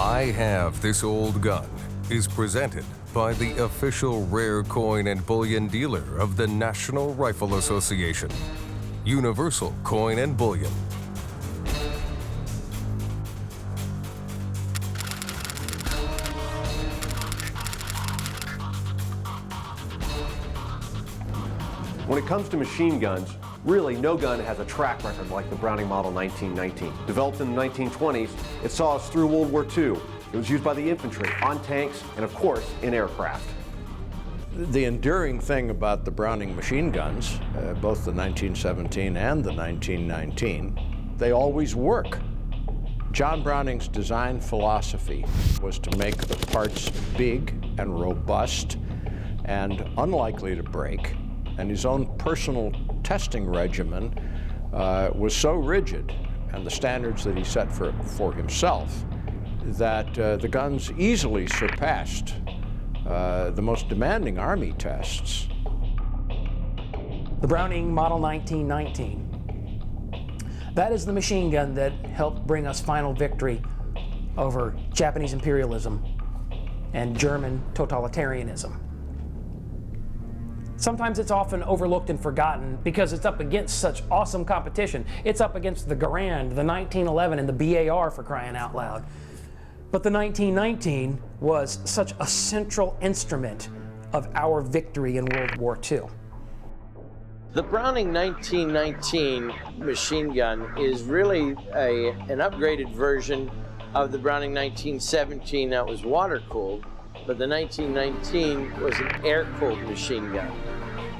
I Have This Old Gun is presented by the official rare coin and bullion dealer of the National Rifle Association, Universal Coin and Bullion. When it comes to machine guns, really no gun has a track record like the Browning Model 1919. Developed in the 1920s, it saw us through World War II. It was used by the infantry, on tanks, and of course, in aircraft. The enduring thing about the Browning machine guns, both the 1917 and the 1919, they always work. John Browning's design philosophy was to make the parts big and robust and unlikely to break. And his own personal testing regimen was so rigid, and the standards that he set for himself, that the guns easily surpassed the most demanding Army tests. The Browning Model 1919. That is the machine gun that helped bring us final victory over Japanese imperialism and German totalitarianism. Sometimes it's often overlooked and forgotten because it's up against such awesome competition. It's up against the Garand, the 1911, and the BAR, for crying out loud. But the 1919 was such a central instrument of our victory in World War II. The Browning 1919 machine gun is really an upgraded version of the Browning 1917 that was water-cooled. But the 1919 was an air-cooled machine gun.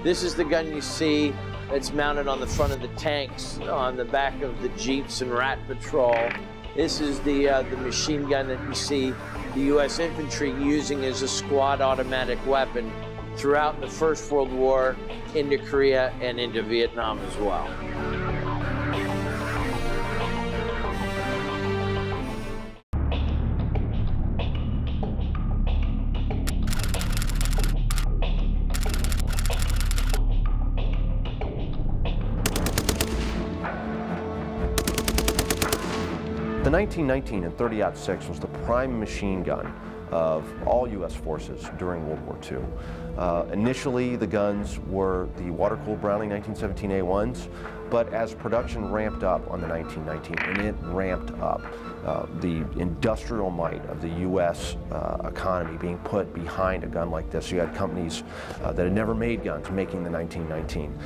This is the gun you see that's mounted on the front of the tanks, on the back of the Jeeps and Rat Patrol. This is the machine gun that you see the U.S. infantry using as a squad automatic weapon throughout the First World War, into Korea, and into Vietnam as well. The 1919 and 30-06 was the prime machine gun of all U.S. forces during World War II. Initially, the guns were the water-cooled Browning 1917A1s, but as production ramped up on the 1919, and it ramped up, the industrial might of the U.S. Economy being put behind a gun like this. You had companies that had never made guns making the 1919.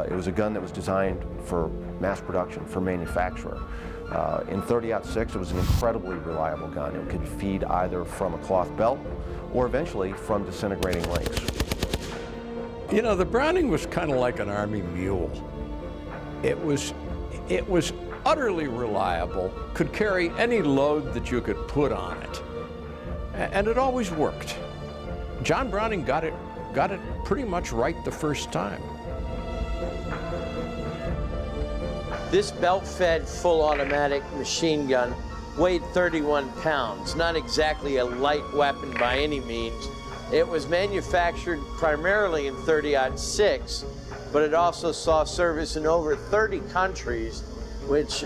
It was a gun that was designed for mass production, for manufacturer. In 30-06, it was an incredibly reliable gun. It could feed either from a cloth belt or eventually from disintegrating links. You know, the Browning was kind of like an Army mule. It was utterly reliable, could carry any load that you could put on it, and it always worked. John Browning got it pretty much right the first time. This belt-fed, full automatic machine gun weighed 31 pounds, not exactly a light weapon by any means. It was manufactured primarily in 30-06, but it also saw service in over 30 countries, which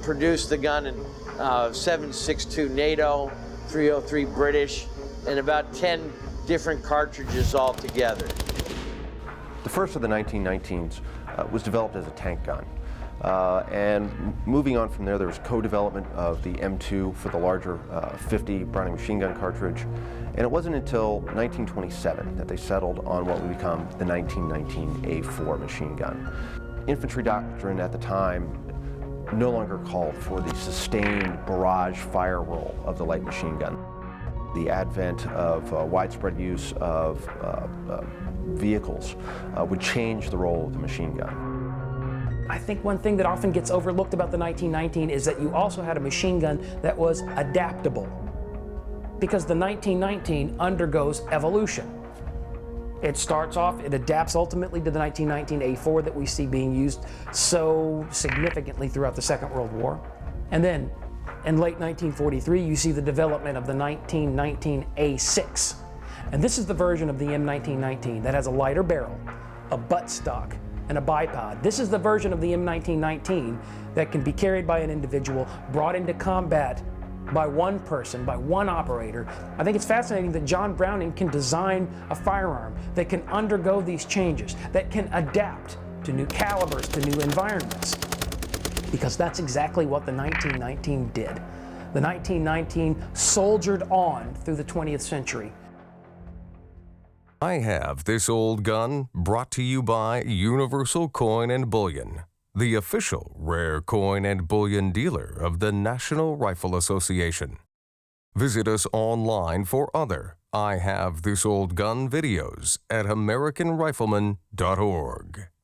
produced the gun in 7.62 NATO, 303 British, and about 10 different cartridges altogether. The first of the 1919s was developed as a tank gun. And moving on from there, there was co-development of the M2 for the larger 50 Browning machine gun cartridge. And it wasn't until 1927 that they settled on what would become the 1919 A4 machine gun. Infantry doctrine at the time no longer called for the sustained barrage fire roll of the light machine gun. The advent of widespread use of vehicles would change the role of the machine gun. I think one thing that often gets overlooked about the 1919 is that you also had a machine gun that was adaptable, because the 1919 undergoes evolution. It starts off, it adapts ultimately to the 1919 A4 that we see being used so significantly throughout the Second World War. And then in late 1943, you see the development of the 1919 A6. And this is the version of the M1919 that has a lighter barrel, a buttstock, and a bipod. This is the version of the M1919 that can be carried by an individual, brought into combat by one person, by one operator. I think it's fascinating that John Browning can design a firearm that can undergo these changes, that can adapt to new calibers, to new environments, because that's exactly what the 1919 did. The 1919 soldiered on through the 20th century. I Have This Old Gun, brought to you by Universal Coin and Bullion, the official rare coin and bullion dealer of the National Rifle Association. Visit us online for other I Have This Old Gun videos at AmericanRifleman.org.